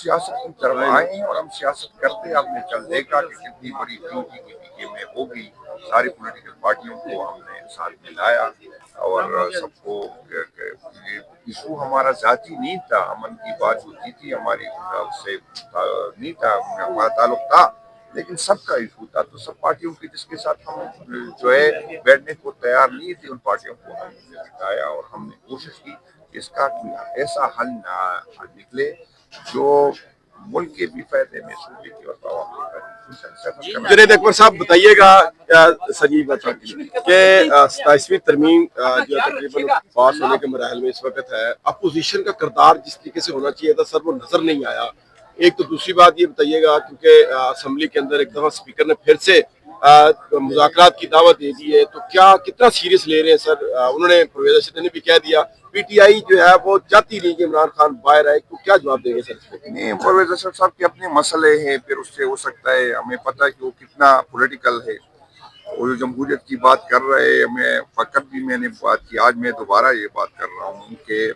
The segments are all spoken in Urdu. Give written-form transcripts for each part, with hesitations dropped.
سیاست کی طرف آئے ہیں اور ہم سیاست کرتے آپ نے کل دیکھا کہ کتنی بڑی ڈیوٹی کی پی میں ہوگی. ساری پولیٹیکل پارٹیوں کو ہم نے ساتھ میں لایا اور سب کو ایشو ہمارا ذاتی نہیں تھا. امن کی بات ہوتی تھی ہماری اس سے نہیں تھا, ہمارا تعلق تھا, لیکن سب کا ایشو تھا. تو سب پارٹیوں کی جس کے ساتھ ہم جو ہے بیٹھنے کو تیار نہیں تھے ان پارٹیوں کو ہم نے بٹھایا اور ہم نے کوشش کی کہ اس کا ایسا حل نکلے جو ملک کے بھی فائدے میں صوبے کی اور عوام کے فائدے. جنید اکبر صاحب بتائیے گا سنجیو کہ 27ویں ترمیم جو تقریباً پاس ہونے کے مراحل میں اس وقت ہے, اپوزیشن کا کردار جس طریقے سے ہونا چاہیے تھا سر وہ نظر نہیں آیا. ایک تو دوسری بات یہ بتائیے گا کیونکہ اسمبلی کے اندر ایک دفعہ اسپیکر نے پھر سے مذاکرات کی دعوت دے دی ہے, تو کیا کتنا سیریس لے رہے ہیں سر؟ انہوں نے پرویز اشرف نے بھی کہہ دیا پی ٹی آئی جو ہے وہ چاہتی نہیں کہ عمران خان باہر آئے, تو کیا جواب دیں گے سر؟ نہیں, پرویز اشرف صاحب کے اپنے مسئلے ہیں, پھر اس سے ہو سکتا ہے ہمیں پتہ ہے کہ وہ کتنا پولیٹیکل ہے. اور جو جمہوریت کی بات کر رہے ہیں, میں فقط بھی میں نے بات کی, آج میں دوبارہ یہ بات کر رہا ہوں کہ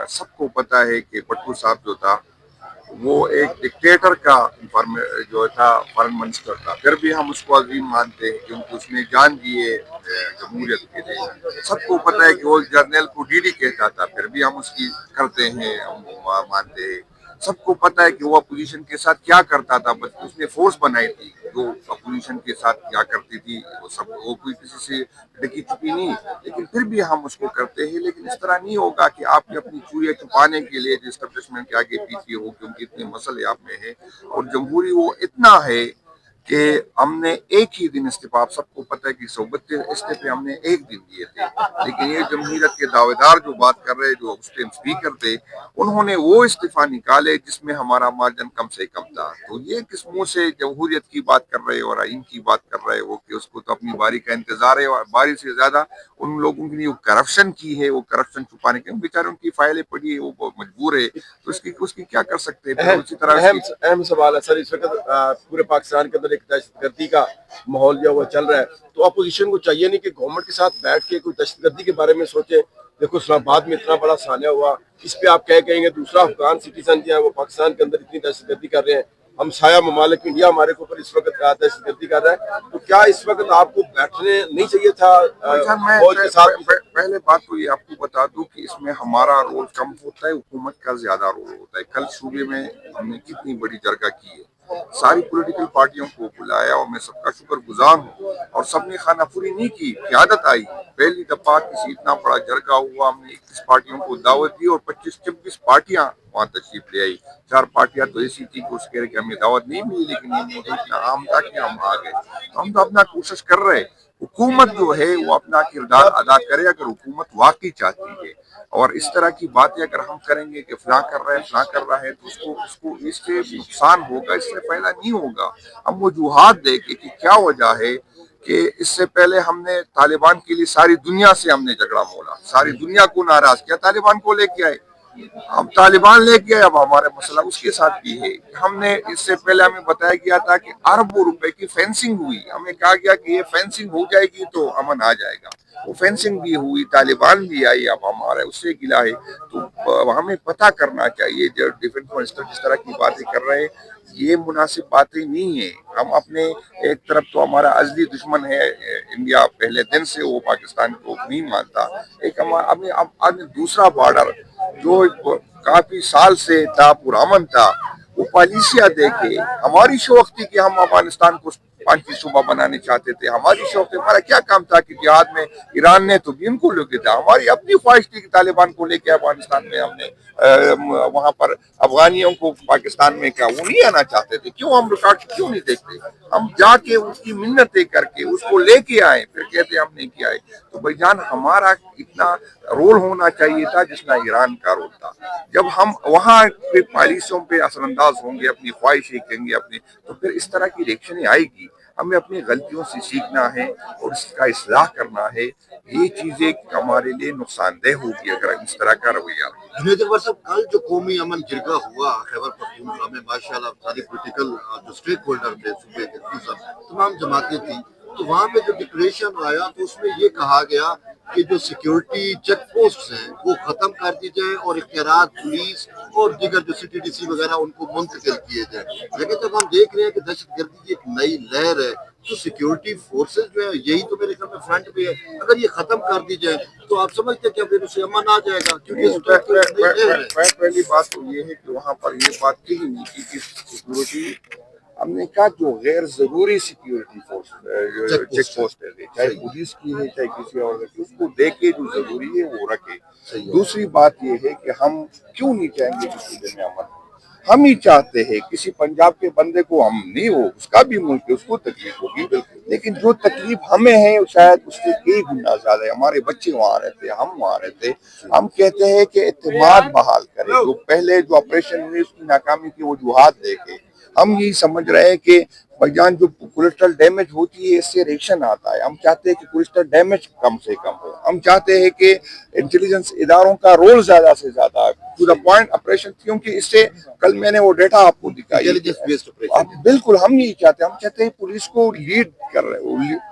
سب کو پتہ ہے کہ بٹو صاحب جو تھا وہ ایک ڈکٹیٹر کا جو تھا فارن منسٹر تھا, پھر بھی ہم اس کو عظیم مانتے ہیں کیونکہ اس نے جان دیے جمہوریت کے لیے. سب کو پتہ ہے کہ وہ جرنیل کو ڈی ڈی کہتا تھا, پھر بھی ہم اس کی کرتے ہیں, ہم مانتے ہیں. سب کو پتہ ہے کہ وہ اپوزیشن کے ساتھ کیا کرتا تھا, بس اس نے فورس بنائی تھی جو اپوزیشن کے ساتھ کیا کرتی تھی, وہ کوئی کسی سے ڈکی چھپی نہیں, لیکن پھر بھی ہم اس کو کرتے ہیں. لیکن اس طرح نہیں ہوگا کہ آپ نے اپنی چوریاں چھپانے کے لیے جو اسٹیبلشمنٹ کے آگے پیچھے ہو, کیونکہ اتنے مسئلے آپ میں ہیں اور جمہوری وہ اتنا ہے کہ ہم نے ایک ہی دن استعفا, آپ سب کو پتہ ہے کہ 132 استعفے ہم نے ایک دن دیے تھے, لیکن یہ جمہوریت کے دعوے دار جو بات کر رہے جو اس ٹائم اسپیکر تھے, انہوں نے وہ استعفا نکالے جس میں ہمارا مارجن کم سے کم تھا. تو یہ کس منہ سے جمہوریت کی بات کر رہے اور آئین کی بات کر رہے ہو کہ اس کو تو اپنی باری کا انتظار ہے, اور باری سے زیادہ ان لوگوں کی جو کرپشن کی ہے وہ کرپشن چھپانے کے بیچارے ان کی فائلیں پڑی ہے, وہ مجبور ہے, تو اس کی کیا کر سکتے ہیں. اسی طرح اہم سوال ہے سر, اس وقت پورے پاکستان کے اندر ایک دہشت گردی کا ماحول جو وہ چل رہا ہے, تو اپوزیشن کو چاہیے نہیں کہ گورنمنٹ کے ساتھ بیٹھ کے کوئی دہشت گردی کے بارے میں سوچے. دیکھو اسلام آباد میں اتنا بڑا سانحہ ہوا, اس پہ آپ کہیں گے دوسرا افغان سٹیزن جو ہے وہ پاکستان کے اندر اتنی دہشت گردی کر رہے ہیں, ہم سایہ ممالک انڈیا ہمارے اوپر اس وقت دہشت گردی کر رہا ہے, تو کیا اس وقت آپ کو بیٹھنے نہیں چاہیے تھا فوج کے ساتھ؟ پہلے بات تو یہ آپ کو بتا دوں کہ اس میں ہمارا رول کم ہوتا ہے, حکومت کا زیادہ رول ہوتا ہے. کل صوبے میں ہم نے کتنی بڑی جرگہ کی ہے, ساری پولیٹیکل پارٹیوں کو بلایا اور میں سب کا شکر گزار ہوں, اور سب نے خانہ پوری نہیں کی, قیادت آئی. پہلی دفعہ کسی اتنا بڑا جرگہ ہوا, ہم نے 21 پارٹیوں کو دعوت دی اور 25-26 پارٹیاں وہاں تشریف لے آئی. 4 پارٹیاں تو ایسی تھی کہ اس کہہ رہے کہ ہمیں دعوت نہیں ملی, لیکن یہ موضوع اتنا عام تھا کہ ہم آ گئے. تو ہم تو اپنا کوشش کر رہے. حکومت جو ہے وہ اپنا کردار ادا کرے اگر حکومت واقعی چاہتی ہے, اور اس طرح کی باتیں اگر ہم کریں گے کہ فلاں کر رہے ہیں فلاں کر رہا ہے, تو اس کو اس سے نقصان ہوگا, اس سے پہلا نہیں ہوگا. ہم وجوہات دیکھیں کہ کیا وجہ ہے کہ اس سے پہلے ہم نے طالبان کے لیے ساری دنیا سے ہم نے جھگڑا مولا, ساری دنیا کو ناراض کیا, طالبان کو لے کے آئے. اب طالبان لے کے, اب ہمارا مسئلہ اس کے ساتھ بھی ہے. ہم نے اس سے پہلے ہمیں بتایا گیا تھا کہ اربوں روپے کی فینسنگ ہوئی, ہمیں کہا گیا کہ یہ فینسنگ ہو جائے گی تو امن آ جائے گا. وہ فینسنگ بھی ہوئی, طالبان بھی آئی, اب ہمارا اس سے گلا ہے. تو ہمیں پتہ کرنا چاہیے جو ڈیفنس منسٹر جس طرح کی باتیں کر رہے ہیں یہ مناسب باتیں نہیں ہیں. ہم اپنے ایک طرف تو ہمارا ازلی دشمن ہے انڈیا, پہلے دن سے وہ پاکستان کو نہیں مانتا. ایک ہمارا دوسرا بارڈر جو کافی سال سے تھا پرامن تھا, وہ پالیسیاں دیکھے. ہماری شوق تھی کہ ہم افغانستان کو 5 صوبہ بنانے چاہتے تھے, ہماری شوق تھی. ہمارا کیا کام تھا کہ جہاد میں ایران نے تو بھی ان کو لے کے تھا, ہماری اپنی خواہش تھی کہ طالبان کو لے کے افغانستان میں ہم نے وہاں پر افغانیوں کو پاکستان میں کیا وہ نہیں آنا چاہتے تھے. کیوں ہم ریکارڈ کیوں نہیں دیکھتے؟ ہم جا کے اس کی منتیں کر کے اس کو لے کے آئے, پھر کہتے ہم نہیں کیا ہے. تو بھائی جان ہمارا اتنا رول ہونا چاہیے تھا جتنا ایران کا رول تھا. جب ہم وہاں پہ پالیسیوں پہ اثر انداز ہوں گے, اپنی خواہشیں کہیں گے اپنے, تو پھر اس طرح کی ریئیکشنیں آئے گی. ہمیں اپنی غلطیوں سے سیکھنا ہے اور اس کا اصلاح کرنا ہے. یہ چیزیں ہمارے لیے نقصان دہ ہوگی اگر اس طرح کا رویہ. جنید اکبر صاحب, کل جو قومی امن جرگہ ہوا خیبر پختونخوا میں, ماشاءاللہ ساری پولیٹیکل جو اسٹیک ہولڈر تھے صوبے کے تمام جماعتیں تھیں, تو وہاں پہ جو ڈکلیریشن آیا تو اس میں یہ کہا گیا کہ جو سیکیورٹی چیک پوسٹ ہیں وہ ختم کر دی جائیں اور اختیارات پولیس اور دیگر جو CTDC وغیرہ ان کو منتقل کیے جائیں. لیکن جب ہم دیکھ رہے ہیں کہ دہشت گردی کی ایک نئی لہر ہے تو سیکیورٹی فورسز جو ہیں یہی تو میرے خیال میں فرنٹ پہ ہے. اگر یہ ختم کر دی جائے تو آپ سمجھتے ہیں کہ پھر اسے امن آ جائے گا؟ کیونکہ اس وقت تو ایک نئی لہر ہے. پہلی بات تو یہ ہے کہ وہاں پر یہ بات کہی نہیں کی کہ سیکیورٹی، ہم نے کہا جو غیر ضروری سیکیورٹی فورس چیک پوسٹ ہے، چاہے پولیس کی ہے چاہے کسی اور کی، اس کو دیکھے جو ضروری ہے وہ رکھے. دوسری بات یہ ہے کہ ہم کیوں نہیں چاہیں گے کہ صوبے میں امن؟ ہم ہی چاہتے ہیں. کسی پنجاب کے بندے کو ہم نہیں ہو، اس کا بھی ملک ہے، اس کو تکلیف ہوگی، لیکن جو تکلیف ہمیں ہے شاید اس سے کئی گنا زیادہ ہے. ہمارے بچے وہاں رہتے، ہم وہاں رہتے. ہم کہتے ہیں کہ اعتماد بحال کرے. جو پہلے جو آپریشن ہوئی اس کی ناکامی کی وجوہات دیکھے. ہم یہی سمجھ رہے ہیں کہ بھائیجان جو کولیسٹرل ڈیمیج ہوتی ہے اس سے ریئیکشن آتا ہے. ہم چاہتے ہیں کہ کولیسٹرل ڈیمیج کم سے کم ہو. ہم چاہتے ہیں کہ انٹیلیجنس اداروں کا رول زیادہ سے زیادہ ٹو دا پوائنٹ آپریشن، کیونکہ اس سے کل میں نے وہ ڈیٹا آپ کو دکھائی. بالکل ہم یہی چاہتے ہیں. ہم چاہتے ہیں پولیس کو لیڈ کر رہے،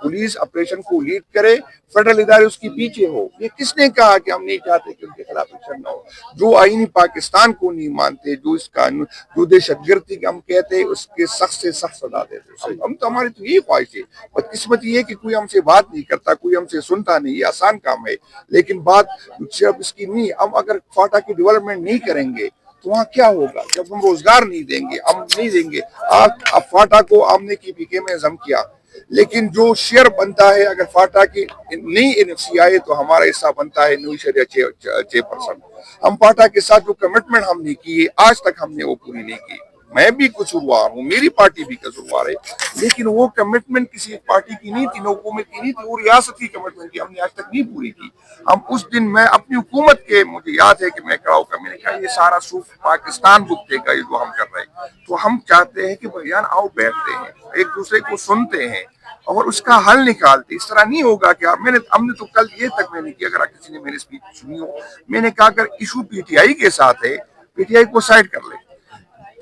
پولیس آپریشن کو لیڈ کرے، فیڈرل ادارے اس کے پیچھے ہو. یہ کس نے کہا کہ ہم نہیں چاہتے کہ ان کے خلاف ایکشن نہ ہو؟ جو آئینی پاکستان کو نہیں مانتے، جو اس قانون، جو دہشت گردی کے ہم کہتے ہیں اس کے سخت سے سخت سزا دیتے. ہم تو ہماری تو یہی خواہش ہے. بدقسمت یہ ہے کہ کوئی ہم سے بات نہیں کرتا، کوئی ہم سے سنتا نہیں. یہ آسان کام ہے لیکن بات صرف اس کی نہیں. ہم اگر فاٹا کی ڈیولپمنٹ نہیں کریں گے تو وہاں کیا ہوگا؟ جب ہم روزگار نہیں دیں گے، ہم نہیں دیں گے. اب فاٹا کو ہم نے کی PK میں ضم کیا، لیکن جو شیئر بنتا ہے اگر فاٹا کی نئی NFC آئے تو ہمارا حصہ بنتا ہے 9.6%. ہم فاٹا کے ساتھ جو کمٹمنٹ ہم نے کی ہے آج تک ہم نے وہ پوری نہیں کی. میں بھی قصوروار ہوں، میری پارٹی بھی قصوروار ہے، لیکن وہ کمٹمنٹ کسی ایک پارٹی کی نہیں تھی، نہ حکومت کی نہیں تھی، وہ ریاست کی کمٹمنٹ تھی. ہم نے آج تک نہیں پوری کی. ہم اس دن میں اپنی حکومت کے، مجھے یاد ہے کہ میں کھڑا ہو کر میں نے کہا یہ سارا سوف پاکستان بکتے گا یہ جو ہم کر رہے ہیں. تو ہم چاہتے ہیں کہ بھائیان آؤ بیٹھتے ہیں، ایک دوسرے کو سنتے ہیں اور اس کا حل نکالتے. اس طرح نہیں ہوگا کہ ہم نے تو کل یہ تک میں نے کیا، اگر کسی نے میری سپیچ سنی ہو، میں نے کہا اگر ایشو PTI کے ساتھ ہے، PTI کو سائڈ کر لے،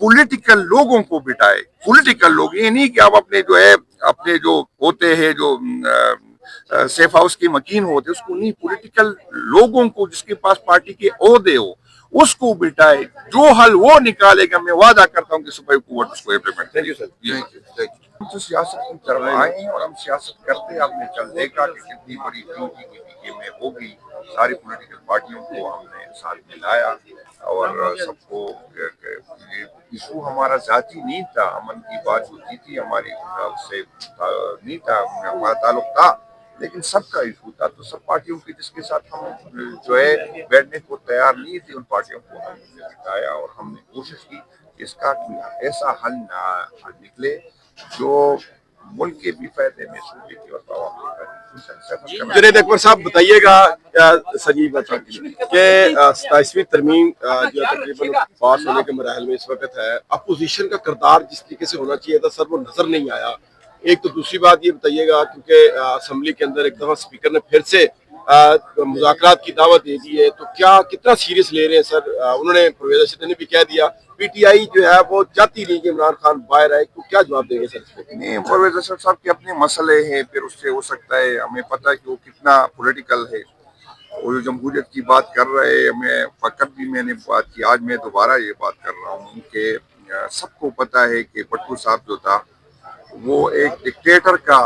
پولیٹیکل لوگوں کو بٹائے. پولیٹیکل لوگ، یہ نہیں کہ آپ اپنے جو ہے اپنے جو ہوتے ہیں جو سیف ہاؤس کے مکین ہوتے اس کو نہیں، پولیٹیکل لوگوں کو جس کے پاس پارٹی کے عہدے ہو اس کو بٹائے. جو حل وہ نکالے گا میں وعدہ کرتا ہوں کہ سپریم کورٹ اس کو امپلیمنٹ. Thank you sir. ہم تو سیاست کی طرف آئے ہیں اور ہم سیاست کرتے ہیں. آپ نے کل دیکھا کہ کتنی بڑی ڈیوٹی کی PK میں ہو گئی. ساری پولیٹیکل پارٹیوں کو ہم نے ساتھ میں لایا اور سب کو. ایشو ہمارا ذاتی نہیں تھا، امن کی بات ہوتی تھی ہماری اس سے نہیں تھا، ہمارا تعلق تھا، لیکن سب کا ایشو تھا. تو سب پارٹیوں کی جس کے ساتھ ہم جو ہے بیٹھنے کو تیار نہیں تھے ان پارٹیوں کو ہم نے بٹھایا اور ہم نے کوشش کی کہ اس کا کوئی ایسا حل نہ نکلے جو ملک کے بھی فائدے میں، صوبے کے اور عوام کے فائدے میں. جنید اکبر صاحب بتائیے گا سنجیو بچا کہ 27ویں ترمیم جو تقریباً پاس ہونے کے مراحل میں اس وقت ہے، اپوزیشن کا کردار جس طریقے سے ہونا چاہیے تھا سر وہ نظر نہیں آیا. ایک تو دوسری بات یہ بتائیے گا کیونکہ اسمبلی کے اندر ایک دفعہ اسپیکر نے پھر سے مذاکرات کی دعوت دے دی ہے، تو کیا کتنا سیریس لے رہے ہیں سر؟ انہوں نے پرویز اشرف نے بھی کہہ دیا PTI جو ہے وہ چاہتی نہیں کہ عمران خان باہر آئے، تو کیا جواب دیں گے سر اس کو؟ نہیں، پرویز اشرف صاحب کے اپنے مسئلے ہیں، پھر اس سے ہو سکتا ہے، ہمیں پتہ ہے کہ وہ کتنا پولیٹیکل ہے. وہ جو جمہوریت کی بات کر رہے ہیں، میں فقط بھی میں نے بات کی، آج میں دوبارہ یہ بات کر رہا ہوں کہ سب کو پتہ ہے کہ پٹھو صاحب جو تھا وہ ایک ڈکٹیٹر کا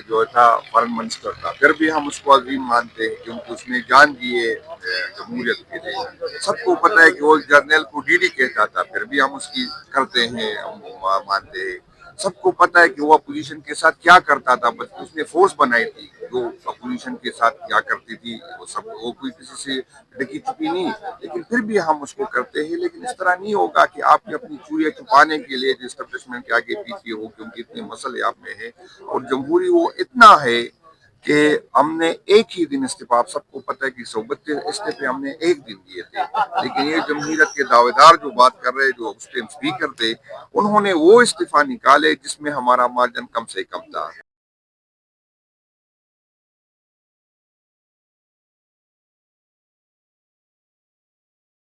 جو تھا فارن منسٹر تھا. پھر بھی ہم اس کو عظیم مانتے ہیں کیونکہ اس نے جان دیے جمہوریت کے لیے. سب کو پتہ ہے کہ وہ جرنیل کو DD کہتا تھا، پھر بھی ہم اس کی کرتے ہیں، ہم مانتے ہیں. سب کو پتہ ہے کہ وہ اپوزیشن کے ساتھ کیا کرتا تھا، بس اس نے فورس بنائی تھی جو اپوزیشن کے ساتھ کیا کرتی تھی. وہ کوئی کسی سے ڈکی چھپی نہیں، لیکن پھر بھی ہم اس کو کرتے ہیں. لیکن اس طرح نہیں ہوگا کہ آپ نے اپنی چوریاں چھپانے کے لیے جو اسٹیبلشمنٹ کے آگے پیچھے ہو، کیونکہ اتنے مسئلے آپ میں ہیں اور جمہوری وہ اتنا ہے کہ ہم نے ایک ہی دن استعفیٰ، آپ سب کو پتہ ہے کہ 132 استعفے ہم نے ایک دن دیے تھے. لیکن یہ جمہوریت کے دعوے دار جو بات کر رہے، جو اس ٹائم اسپیکر تھے، انہوں نے وہ استعفیٰ نکالے جس میں ہمارا مارجن کم سے کم تھا.